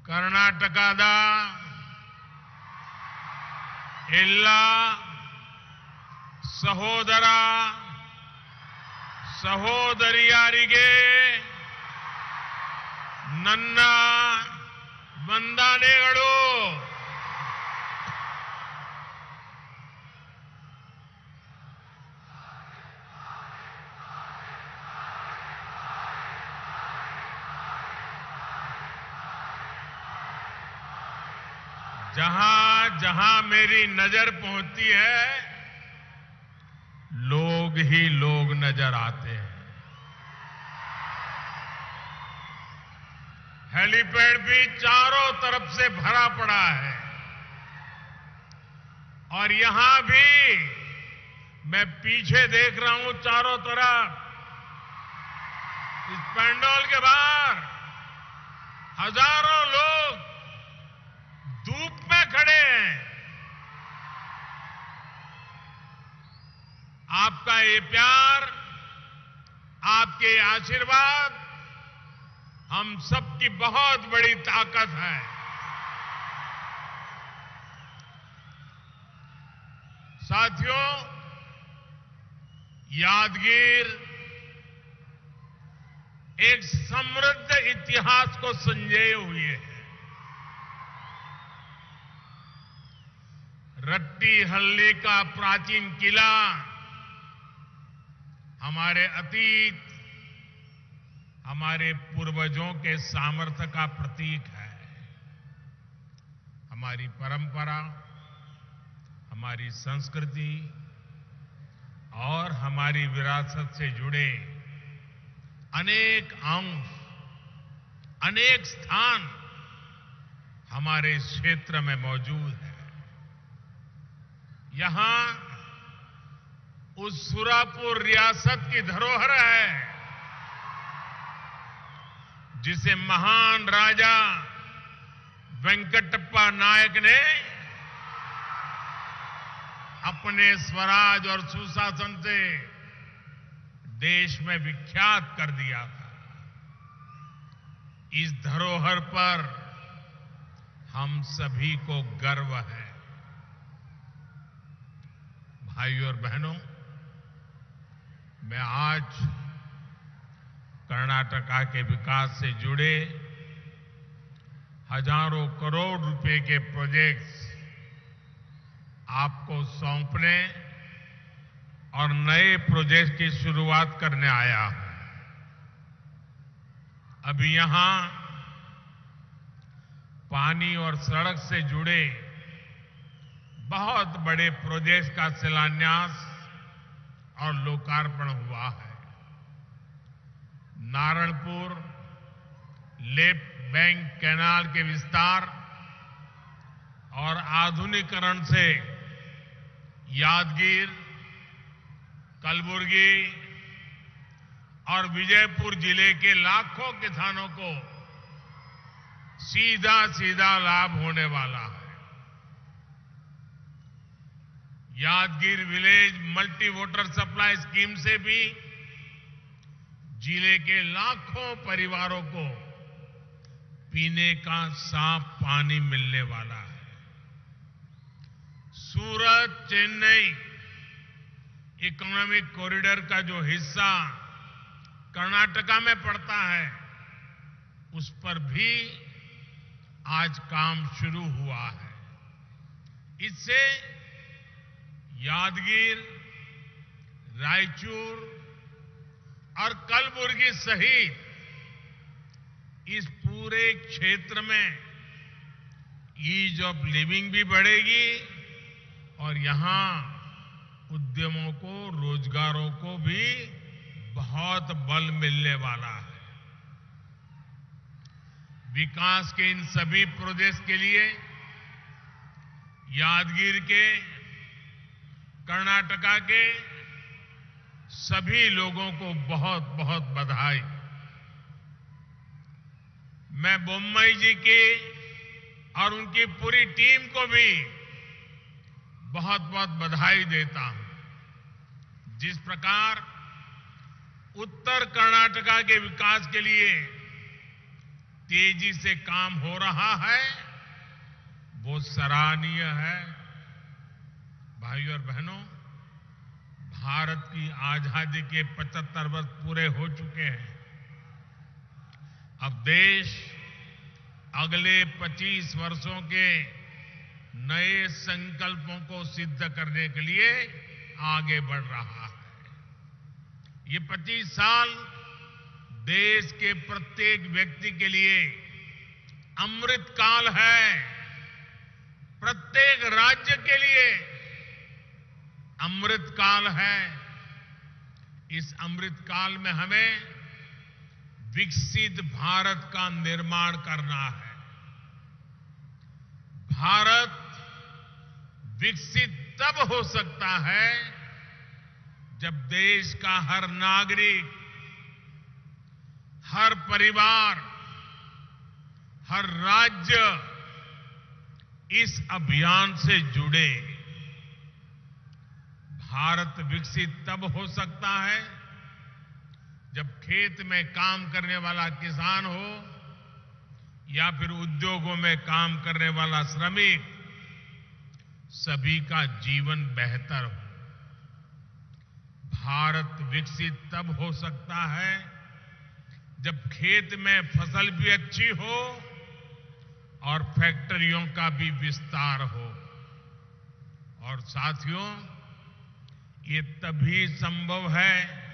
ಕರ್ನಾಟಕದ ಎಲ್ಲ ಸಹೋದರ ಸಹೋದರಿಯರಿಗೆ ನನ್ನ ವಂದನೆಗಳು. जहां जहां मेरी नजर पहुंचती है, लोग ही लोग नजर आते हैं. हेलीपैड भी चारों तरफ से भरा पड़ा है और यहां भी मैं पीछे देख रहा हूं चारों तरफ. इस पैंडोल के बाहर हजारों लोग धूप में खड़े हैं. आपका ये प्यार, आपके आशीर्वाद हम सबकी बहुत बड़ी ताकत है. साथियों, यादगीर एक समृद्ध इतिहास को संजोए हुए है. रट्टीहल्ली का प्राचीन किला हमारे अतीत, हमारे पूर्वजों के सामर्थ्य का प्रतीक है. हमारी परंपरा, हमारी संस्कृति और हमारी विरासत से जुड़े अनेक अंश, अनेक स्थान हमारे क्षेत्र में मौजूद है. यहां उस सुरापुर रियासत की धरोहर है जिसे महान राजा वेंकटप्पा नायक ने अपने स्वराज और सुशासन से देश में विख्यात कर दिया था. इस धरोहर पर हम सभी को गर्व है. भाइयों और बहनों, मैं आज कर्नाटका के विकास से जुड़े हजारों करोड़ रुपए के प्रोजेक्ट्स आपको सौंपने और नए प्रोजेक्ट की शुरुआत करने आया हूं. अभी यहां पानी और सड़क से जुड़े बहुत बड़े प्रोजेक्ट का शिलान्यास और लोकार्पण हुआ है. नारायणपुर लेफ्ट बैंक कैनाल के विस्तार और आधुनिकीकरण से यादगीर, कलबुर्गी और विजयपुर जिले के लाखों किसानों को सीधा सीधा लाभ होने वाला है. Yadgir village multi water supply scheme से भी जिले के लाखों परिवारों को पीने का साफ पानी मिलने वाला है. सूरत चेन्नई इकोनॉमिक कॉरिडोर का जो हिस्सा कर्नाटका में पड़ता है, उस पर भी आज काम शुरू हुआ है. इससे यादगीर, रायचूर और कलबुर्गी सहित इस पूरे क्षेत्र में ईज ऑफ लिविंग भी बढ़ेगी और यहां उद्यमों को, रोजगारों को भी बहुत बल मिलने वाला है. विकास के इन सभी प्रोजेक्ट्स के लिए यादगीर के, कर्नाटका के सभी लोगों को बहुत बहुत बधाई. मैं बोम्मई जी की और उनकी पूरी टीम को भी बहुत बहुत बधाई देता हूं. जिस प्रकार उत्तर कर्नाटका के विकास के लिए तेजी से काम हो रहा है वो सराहनीय है। भाइयों और बहनों, भारत की आजादी के 75 वर्ष पूरे हो चुके हैं। अब देश अगले 25 वर्षों के नए संकल्पों को सिद्ध करने के लिए आगे बढ़ रहा है। ये 25 साल देश के प्रत्येक व्यक्ति के लिए अमृत काल है। प्रत्येक राज्य के लिए अमृत काल है। इस अमृत काल में हमें विकसित भारत का निर्माण करना है। भारत विकसित तब हो सकता है जब देश का हर नागरिक, हर परिवार, हर राज्य इस अभियान से जुड़े। भारत विकसित तब हो सकता है जब खेत में काम करने वाला किसान हो या फिर उद्योगों में काम करने वाला श्रमिक, सभी का जीवन बेहतर हो। भारत विकसित तब हो सकता है जब खेत में फसल भी अच्छी हो और फैक्ट्रियों का भी विस्तार हो। और साथियों, ये तभी संभव है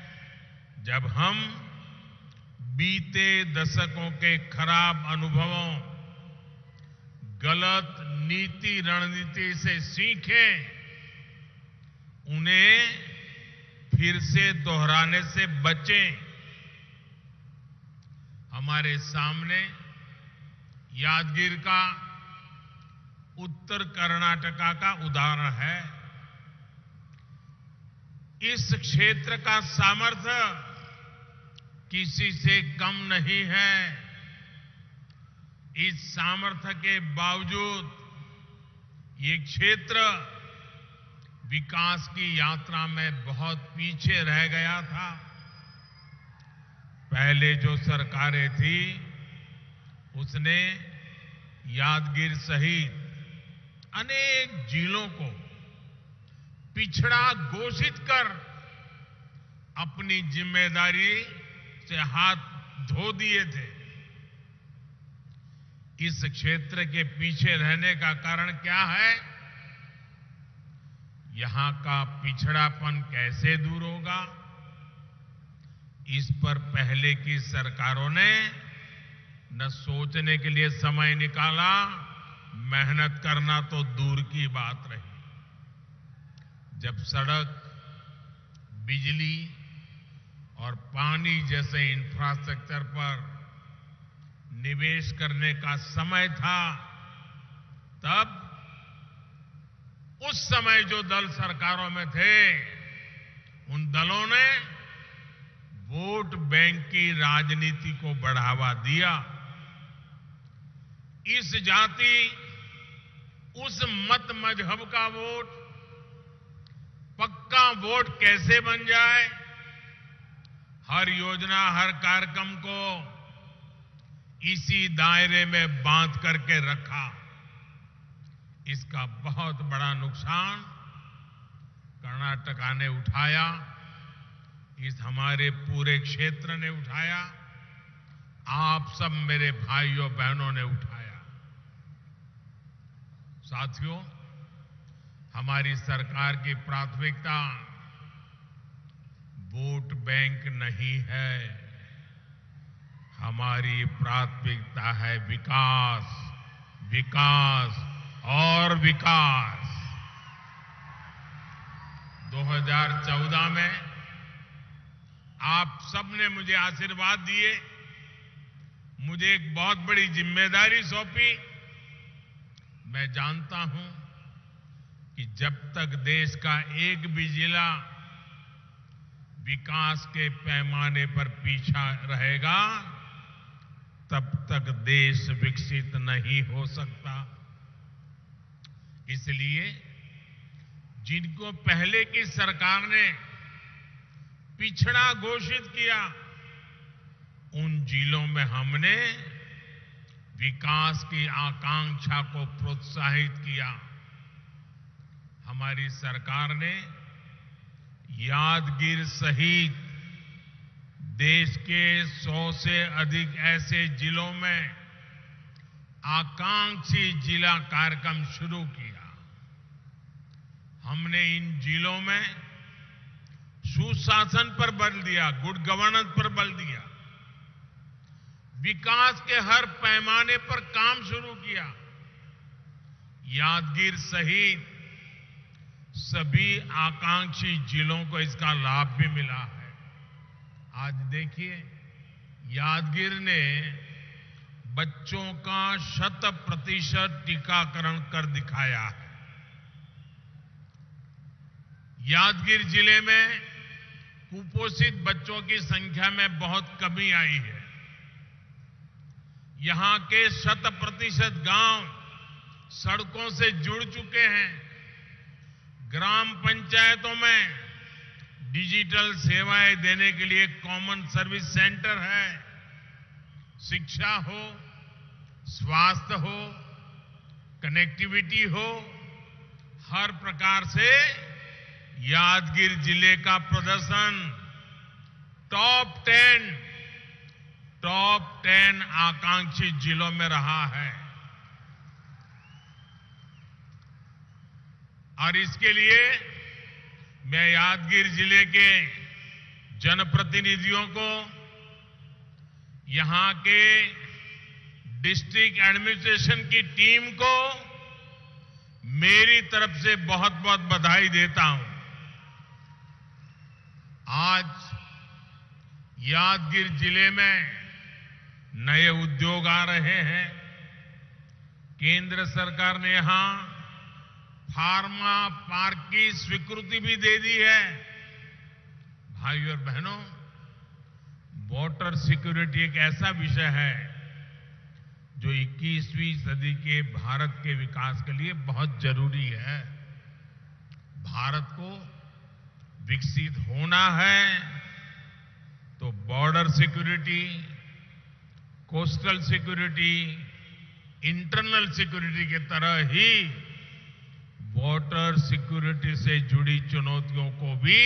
जब हम बीते दशकों के खराब अनुभवों, गलत नीति रणनीति से सीखें, उन्हें फिर से दोहराने से बचें। हमारे सामने यादगीर का उत्तर कर्नाटका का उदाहरण है। इस क्षेत्र का सामर्थ्य किसी से कम नहीं है। इस सामर्थ्य के बावजूद ये क्षेत्र विकास की यात्रा में बहुत पीछे रह गया था। पहले जो सरकारें थी उसने यादगीर सहित अनेक जिलों को पिछड़ा घोषित कर अपनी जिम्मेदारी से हाथ धो दिए थे। इस क्षेत्र के पीछे रहने का कारण क्या है? यहां का पिछड़ापन कैसे दूर होगा? इस पर पहले की सरकारों ने न सोचने के लिए समय निकाला, मेहनत करना तो दूर की बात रही। जब सड़क, बिजली और पानी जैसे इंफ्रास्ट्रक्चर पर निवेश करने का समय था, तब उस समय जो दल सरकारों में थे, उन दलों ने वोट बैंक की राजनीति को बढ़ावा दिया। इस जाति, उस मत मजहब का वोट, पक्का वोट कैसे बन जाए, हर योजना, हर कार्यक्रम को इसी दायरे में बांध करके रखा। इसका बहुत बड़ा नुकसान कर्नाटका ने उठाया, इस हमारे पूरे क्षेत्र ने उठाया, आप सब मेरे भाइयों बहनों ने उठाया। साथियों, हमारी सरकार की प्राथमिकता वोट बैंक नहीं है। हमारी प्राथमिकता है विकास, विकास और विकास। 2014 में आप सबने मुझे आशीर्वाद दिए, मुझे एक बहुत बड़ी जिम्मेदारी सौंपी। मैं जानता हूं कि जब तक देश का एक भी जिला विकास के पैमाने पर पीछा रहेगा, तब तक देश विकसित नहीं हो सकता। इसलिए जिनको पहले की सरकार ने पिछड़ा घोषित किया, उन जिलों में हमने विकास की आकांक्षा को प्रोत्साहित किया। हमारी सरकार ने यादगीर सहित देश के 100 से अधिक ऐसे जिलों में आकांक्षी जिला कार्यक्रम शुरू किया। हमने इन जिलों में सुशासन पर बल दिया, गुड गवर्नेंस पर बल दिया, विकास के हर पैमाने पर काम शुरू किया। यादगीर सहित सभी आकांक्षी जिलों को इसका लाभ भी मिला है। आज देखिए, यादगीर ने बच्चों का 100% टीकाकरण कर दिखाया है। यादगीर जिले में कुपोषित बच्चों की संख्या में बहुत कमी आई है। यहां के 100% गांव सड़कों से जुड़ चुके हैं। ग्राम पंचायतों में डिजिटल सेवाएं देने के लिए कॉमन सर्विस सेंटर है। शिक्षा हो, स्वास्थ्य हो, कनेक्टिविटी हो, हर प्रकार से यादगीर जिले का प्रदर्शन टॉप 10 आकांक्षी जिलों में रहा है। और इसके लिए मैं यादगीर जिले के जनप्रतिनिधियों को, यहां के डिस्ट्रिक्ट एडमिनिस्ट्रेशन की टीम को मेरी तरफ से बहुत बहुत बधाई देता हूं। आज यादगीर जिले में नए उद्योग आ रहे हैं। केंद्र सरकार ने यहां फार्मा पार्क की स्वीकृति भी दे दी है। भाइयों और बहनों, वाटर सिक्योरिटी एक ऐसा विषय है जो 21वीं सदी के भारत के विकास के लिए बहुत जरूरी है। भारत को विकसित होना है तो border security, coastal security, internal security के तरह ही वाटर सिक्योरिटी से जुड़ी चुनौतियों को भी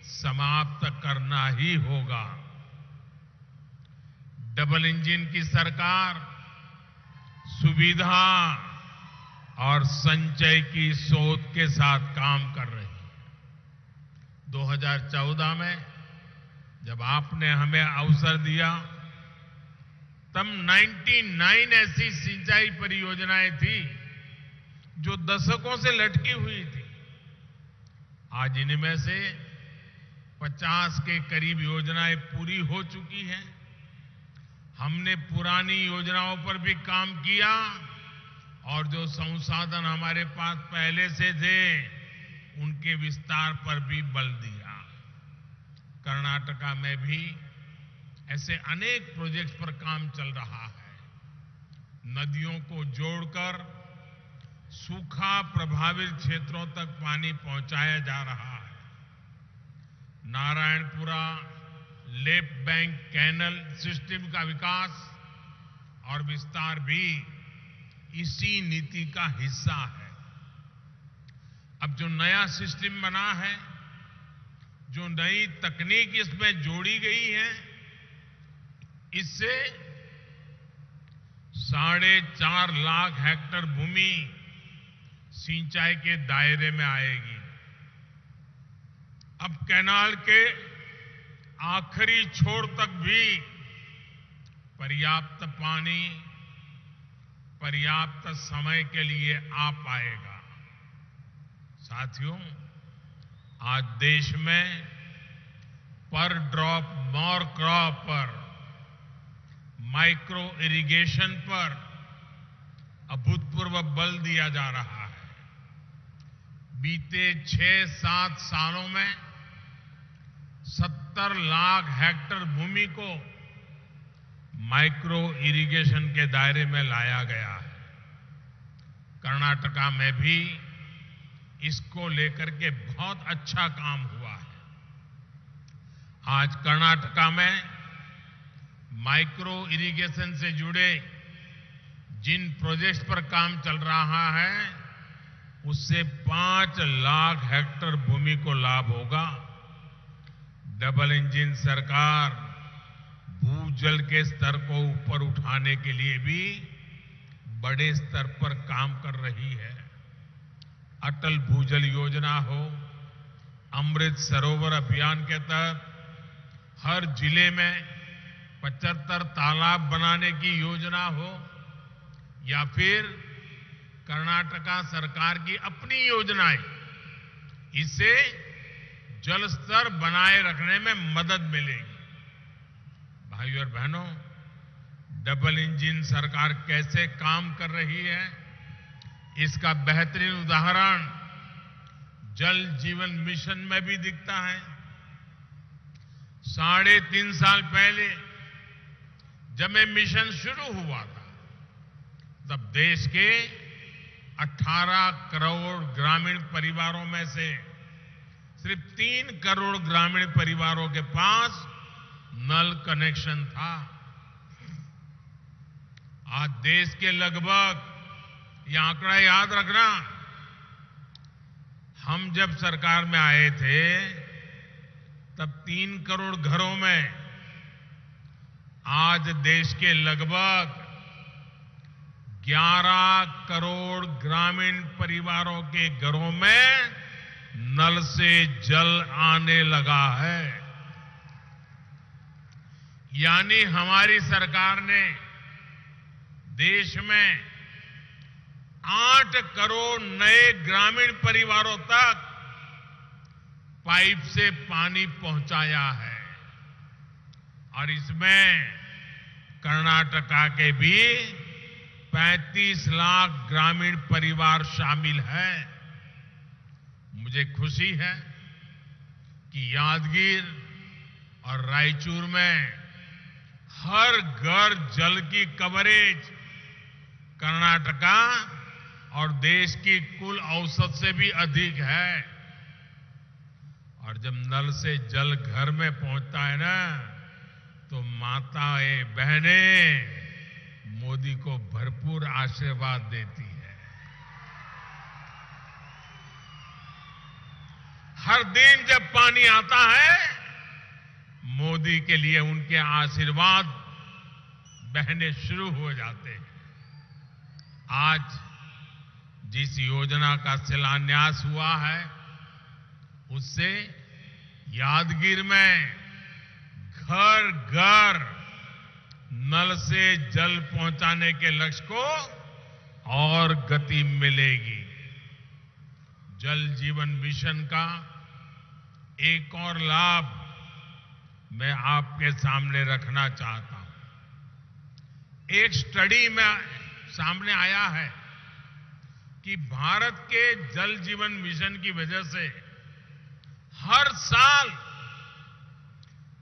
समाप्त करना ही होगा। डबल इंजन की सरकार सुविधा और संचय की सोच के साथ काम कर रही है। 2014 में जब आपने हमें अवसर दिया, तब 99 ऐसी सिंचाई परियोजनाएं थी जो दशकों से लटकी हुई थी। आज इनमें से 50 के करीब योजनाएं पूरी हो चुकी हैं। हमने पुरानी योजनाओं पर भी काम किया और जो संसाधन हमारे पास पहले से थे उनके विस्तार पर भी बल दिया। कर्नाटका में भी ऐसे अनेक प्रोजेक्ट्स पर काम चल रहा है। नदियों को जोड़कर सूखा प्रभावित क्षेत्रों तक पानी पहुंचाया जा रहा है। Narayanpura left bank canal system का विकास और विस्तार भी इसी नीति का हिस्सा है। अब जो नया सिस्टम बना है, जो नई तकनीक इसमें जोड़ी गई है, इससे 4.5 लाख हेक्टेयर भूमि सिंचाई के दायरे में आएगी। अब कैनाल के आखिरी छोर तक भी पर्याप्त पानी पर्याप्त समय के लिए आ पाएगा। साथियों, आज देश में पर ड्रॉप मोर क्रॉप पर, माइक्रो इरिगेशन पर अभूतपूर्व बल दिया जा रहा है। बीते 6-7 सालों में 70 लाख हेक्टेयर भूमि को माइक्रो इरिगेशन के दायरे में लाया गया है। कर्नाटका में भी इसको लेकर के बहुत अच्छा काम हुआ है। आज कर्नाटका में माइक्रो इरिगेशन से जुड़े जिन प्रोजेक्ट्स पर काम चल रहा है उससे 5 लाख हेक्टेयर भूमि को लाभ होगा। डबल इंजन सरकार भूजल के स्तर को ऊपर उठाने के लिए भी बड़े स्तर पर काम कर रही है। अटल भूजल योजना हो, अमृत सरोवर अभियान के तहत हर जिले में 75 तालाब बनाने की योजना हो, या फिर कर्नाटका सरकार की अपनी योजनाएं, इससे जल स्तर बनाए रखने में मदद मिलेगी। भाइयों और बहनों, डबल इंजन सरकार कैसे काम कर रही है, इसका बेहतरीन उदाहरण जल जीवन मिशन में भी दिखता है। 3.5 साल पहले जब ये मिशन शुरू हुआ था, तब देश के 18 करोड़ ग्रामीण परिवारों में से सिर्फ 3 करोड़ ग्रामीण परिवारों के पास नल कनेक्शन था। आज देश के लगभग, ये आंकड़ा याद रखना, हम जब सरकार में आए थे तब 3 करोड़ घरों में, आज देश के लगभग 11 करोड़ ग्रामीण परिवारों के घरों में नल से जल आने लगा है। यानी हमारी सरकार ने देश में 8 करोड़ नए ग्रामीण परिवारों तक पाइप से पानी पहुंचाया है, और इसमें कर्नाटका के भी 35 लाख ग्रामीण परिवार शामिल हैं। मुझे खुशी है कि यादगीर और रायचूर में हर घर जल की कवरेज कर्नाटका और देश की कुल औसत से भी अधिक है। और जब नल से जल घर में पहुंचता है ना, तो माताएं बहनें मोदी को भरपूर आशीर्वाद देती है। हर दिन जब पानी आता है, मोदी के लिए उनके आशीर्वाद बहने शुरू हो जाते हैं। आज जिस योजना का शिलान्यास हुआ है, उससे यादगीर में घर घर नल से जल पहुंचाने के लक्ष्य को और गति मिलेगी। जल जीवन मिशन का एक और लाभ मैं आपके सामने रखना चाहता हूं। एक स्टडी में सामने आया है कि भारत के जल जीवन मिशन की वजह से हर साल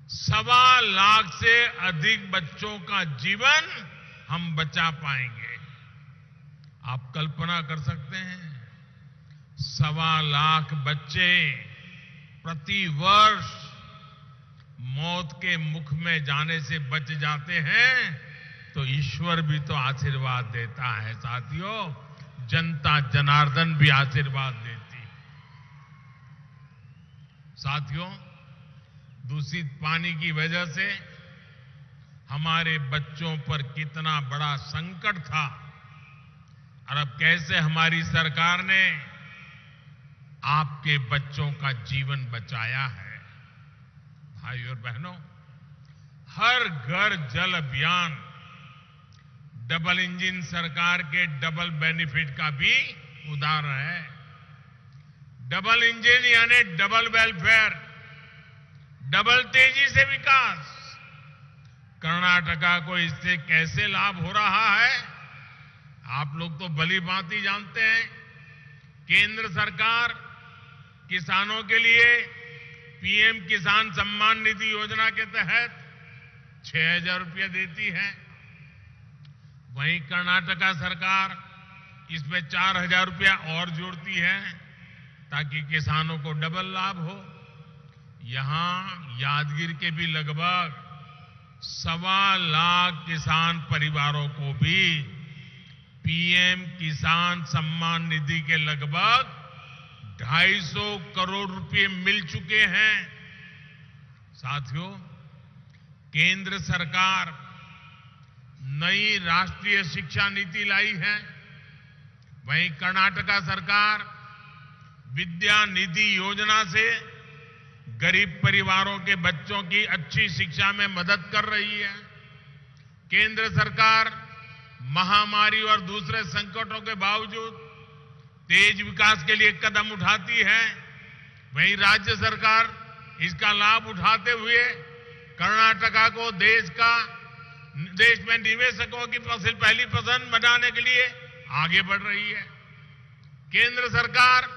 1.25 लाख से अधिक बच्चों का जीवन हम बचा पाएंगे। आप कल्पना कर सकते हैं, 1.25 लाख बच्चे प्रति वर्ष मौत के मुख में जाने से बच जाते हैं, तो ईश्वर भी तो आशीर्वाद देता है। साथियों, जनता जनार्दन भी आशीर्वाद देती है। साथियों, दूषित पानी की वजह से हमारे बच्चों पर कितना बड़ा संकट था, और अब कैसे हमारी सरकार ने आपके बच्चों का जीवन बचाया है। भाइयों और बहनों, हर घर जल अभियान डबल इंजन सरकार के डबल बेनिफिट का भी उदाहरण है। डबल इंजन यानी डबल वेलफेयर, डबल तेजी से विकास। कर्नाटका को इससे कैसे लाभ हो रहा है, आप लोग तो भली भांति जानते हैं। केंद्र सरकार किसानों के लिए पीएम किसान सम्मान निधि योजना के तहत 6,000 रुपये देती है। वहीं कर्नाटका सरकार इसमें 4,000 रुपया और जोड़ती है, ताकि किसानों को डबल लाभ हो। यहां यादगीर के भी लगभग 1.25 लाख किसान परिवारों को भी पीएम किसान सम्मान निधि के लगभग 250 करोड़ रुपए मिल चुके हैं। साथियों, केंद्र सरकार नई राष्ट्रीय शिक्षा नीति लाई है। वहीं कर्नाटका सरकार विद्या निधि योजना से गरीब परिवारों के बच्चों की अच्छी शिक्षा में मदद कर रही है। केंद्र सरकार महामारी और दूसरे संकटों के बावजूद तेज विकास के लिए कदम उठाती है। वहीं राज्य सरकार इसका लाभ उठाते हुए कर्नाटका को देश में निवेशकों की पहली पसंद बनाने के लिए आगे बढ़ रही है। केंद्र सरकार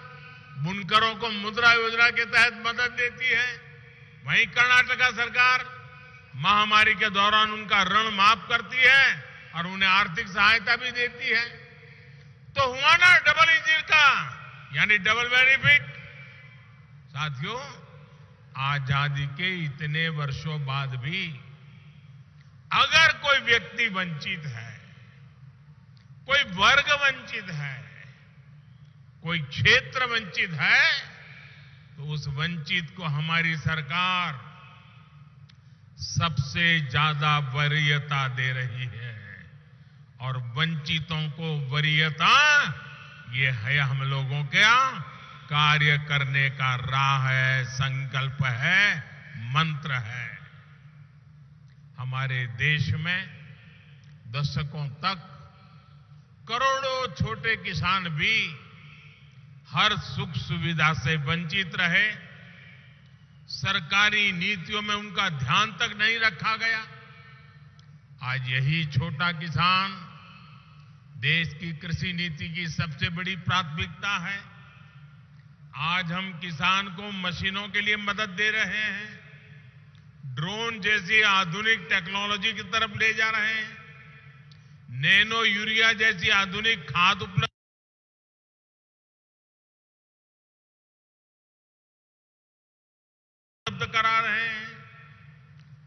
बुनकरों को मुद्रा योजना के तहत मदद देती है। वहीं कर्नाटका सरकार महामारी के दौरान उनका ऋण माफ करती है और उन्हें आर्थिक सहायता भी देती है। तो हुआ ना डबल इंजन का, यानी डबल बेनिफिट। साथियों, आजादी के इतने वर्षों बाद भी अगर कोई व्यक्ति वंचित है, कोई वर्ग वंचित है, कोई क्षेत्र वंचित है, तो उस वंचित को हमारी सरकार सबसे ज्यादा वरीयता दे रही है। और वंचितों को वरीयता, ये है हम लोगों का कार्य करने का राह है, संकल्प है, मंत्र है। हमारे देश में दशकों तक करोड़ों छोटे किसान भी हर सुख सुविधा से वंचित रहे। सरकारी नीतियों में उनका ध्यान तक नहीं रखा गया। आज यही छोटा किसान देश की कृषि नीति की सबसे बड़ी प्राथमिकता है। आज हम किसान को मशीनों के लिए मदद दे रहे हैं, ड्रोन जैसी आधुनिक टेक्नोलॉजी की तरफ ले जा रहे हैं, नैनो यूरिया जैसी आधुनिक खाद उपलब्ध करा रहे हैं।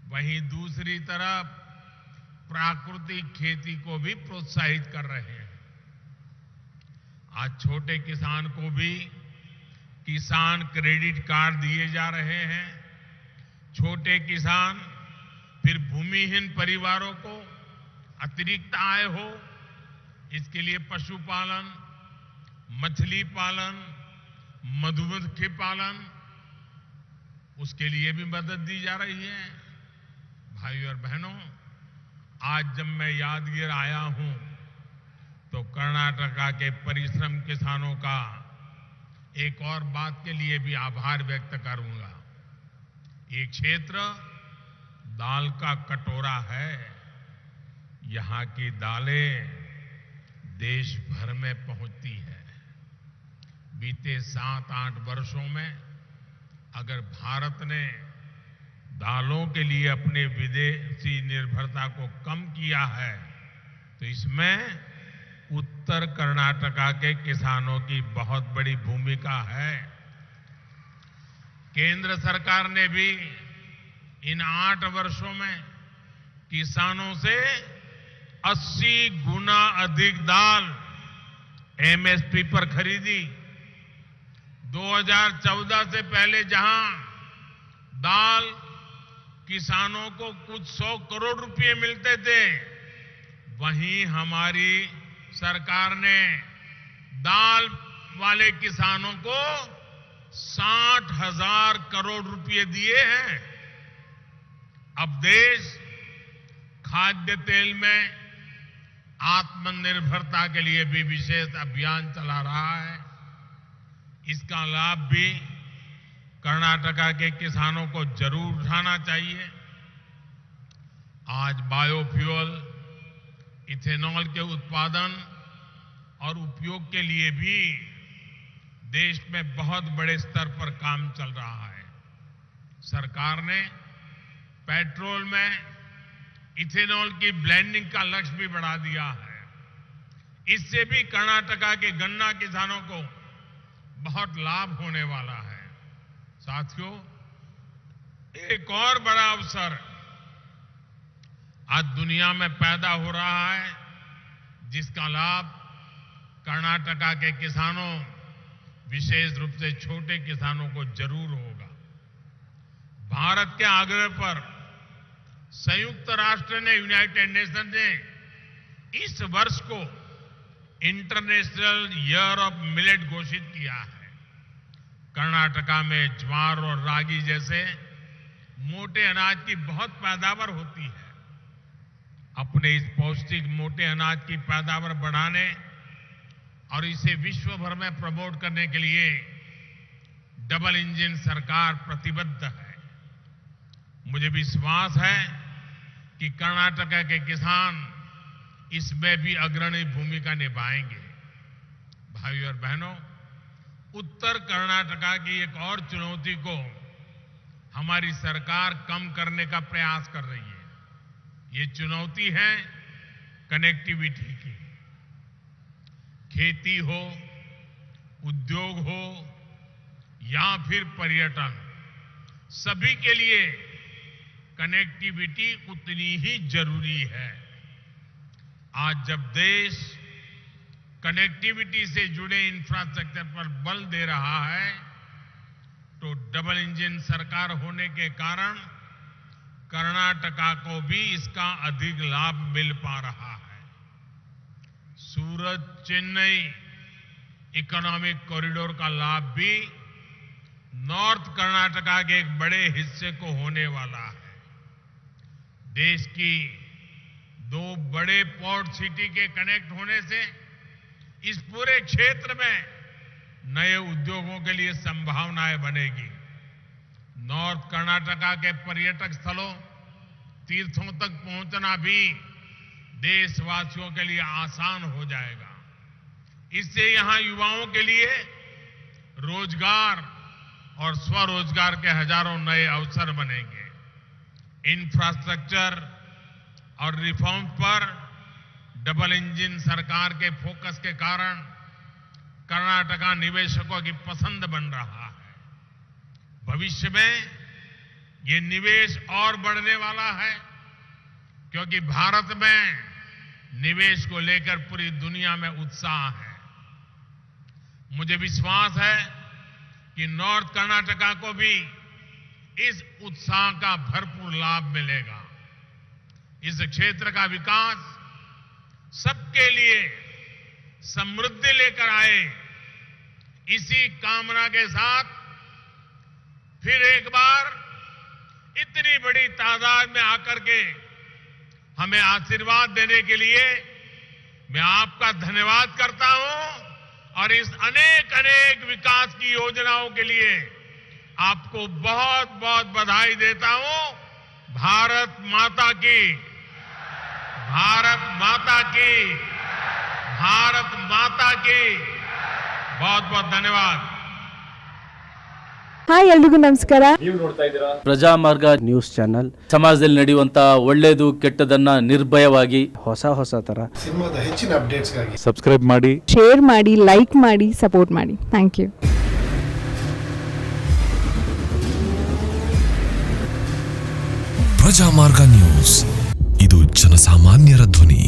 वहीं दूसरी तरफ प्राकृतिक खेती को भी प्रोत्साहित कर रहे हैं। आज छोटे किसान को भी किसान क्रेडिट कार्ड दिए जा रहे हैं। छोटे किसान, फिर भूमिहीन परिवारों को अतिरिक्त आय हो, इसके लिए पशुपालन, मछली पालन, मधुमक्खी पालन, उसके लिए भी मदद दी जा रही है। भाइयों और बहनों, आज जब मैं यादगीर आया हूं तो कर्नाटका के परिश्रम किसानों का एक और बात के लिए भी आभार व्यक्त करूंगा। ये क्षेत्र दाल का कटोरा है। यहां की दालें देश भर में पहुंचती है। बीते 7-8 वर्षों में अगर भारत ने दालों के लिए अपने विदेशी निर्भरता को कम किया है, तो इसमें उत्तर कर्नाटका के किसानों की बहुत बड़ी भूमिका है। केंद्र सरकार ने भी इन 8 वर्षों में किसानों से 80 गुना अधिक दाल एमएसपी पर खरीदी। 2014 से पहले जहां दाल किसानों को कुछ 100 करोड़ रुपए मिलते थे, वहीं हमारी सरकार ने दाल वाले किसानों को 60,000 करोड़ रुपए दिए हैं। अब देश खाद्य तेल में आत्मनिर्भरता के लिए भी विशेष अभियान चला रहा है। इसका लाभ भी कर्नाटका के किसानों को जरूर उठाना चाहिए। आज बायोफ्यूल, इथेनॉल के उत्पादन और उपयोग के लिए भी देश में बहुत बड़े स्तर पर काम चल रहा है। सरकार ने पेट्रोल में इथेनॉल की ब्लेंडिंग का लक्ष्य भी बढ़ा दिया है। इससे भी कर्नाटका के गन्ना किसानों को बहुत लाभ होने वाला है। साथियों, एक और बड़ा अवसर आज दुनिया में पैदा हो रहा है। जिसका लाभ कर्नाटका के किसानों, विशेष रूप से छोटे किसानों को जरूर होगा। भारत के आग्रह पर संयुक्त राष्ट्र ने, यूनाइटेड नेशन ने इस वर्ष को इंटरनेशनल ईयर ऑफ मिलेट घोषित किया है। कर्नाटका में ज्वार और रागी जैसे मोटे अनाज की बहुत पैदावार होती है। अपने इस पौष्टिक मोटे अनाज की पैदावार बढ़ाने और इसे विश्व भर में प्रमोट करने के लिए डबल इंजन सरकार प्रतिबद्ध है। मुझे विश्वास है कि कर्नाटका के किसान इसमें भी अग्रणी भूमिका निभाएंगे। भाइयों और बहनों, उत्तर कर्नाटका की एक और चुनौती को हमारी सरकार कम करने का प्रयास कर रही है। ये चुनौती है कनेक्टिविटी की। खेती हो, उद्योग हो या फिर पर्यटन, सभी के लिए कनेक्टिविटी उतनी ही जरूरी है। आज जब देश कनेक्टिविटी से जुड़े इंफ्रास्ट्रक्चर पर बल दे रहा है, तो डबल इंजन सरकार होने के कारण कर्नाटका को भी इसका अधिक लाभ मिल पा रहा है। सूरत चेन्नई इकोनॉमिक कॉरिडोर का लाभ भी नॉर्थ कर्नाटका के एक बड़े हिस्से को होने वाला है। देश की 2 बड़े पोर्ट सिटी के कनेक्ट होने से इस पूरे क्षेत्र में नए उद्योगों के लिए संभावनाएं बनेगी। नॉर्थ कर्नाटका के पर्यटक स्थलों, तीर्थों तक पहुंचना भी देशवासियों के लिए आसान हो जाएगा। इससे यहां युवाओं के लिए रोजगार और स्वरोजगार के हजारों नए अवसर बनेंगे। इंफ्रास्ट्रक्चर और रिफॉर्म पर डबल इंजन सरकार के फोकस के कारण कर्नाटका निवेशकों की पसंद बन रहा है। भविष्य में ये निवेश और बढ़ने वाला है, क्योंकि भारत में निवेश को लेकर पूरी दुनिया में उत्साह है। मुझे विश्वास है कि नॉर्थ कर्नाटका को भी इस उत्साह का भरपूर लाभ मिलेगा। इस क्षेत्र का विकास सबके लिए समृद्धि लेकर आए, इसी कामना के साथ फिर एक बार इतनी बड़ी तादाद में आकर के हमें आशीर्वाद देने के लिए मैं आपका धन्यवाद करता हूं और इस अनेक अनेक विकास की योजनाओं के लिए आपको बहुत बहुत बधाई देता हूं। भारत माता की, भारत माता की, भारत माता की बहुत बहुत धन्यवाद। ಹಾಯ್ ಎಲ್ರಿಗೂ ನಮಸ್ಕಾರ. ನೀವು ನೋಡ್ತಾ ಇದ್ದೀರಾ ಪ್ರಜಾಮಾರ್ಗ ನ್ಯೂಸ್ ಚಾನೆಲ್. ಸಮಾಜದಲ್ಲಿ ನಡೆಯುವಂತ ಒಳ್ಳೆಯದು ಕೆಟ್ಟದನ್ನ ನಿರ್ಭಯವಾಗಿ ಹೊಸ ತರ ಸಿನಿಮಾದ ಹೆಚ್ಚಿನ ಅಪ್ಡೇಟ್ಸ್ಗಾಗಿ ಸಬ್ಸ್ಕ್ರೈಬ್ ಮಾಡಿ, ಶೇರ್ ಮಾಡಿ, ಲೈಕ್ ಮಾಡಿ, ಸಪೋರ್ಟ್ ಮಾಡಿ. Thank you. ಪ್ರಜಾಮಾರ್ಗ ನ್ಯೂಸ್, ಇದು ಜನಸಾಮಾನ್ಯರ ಧ್ವನಿ.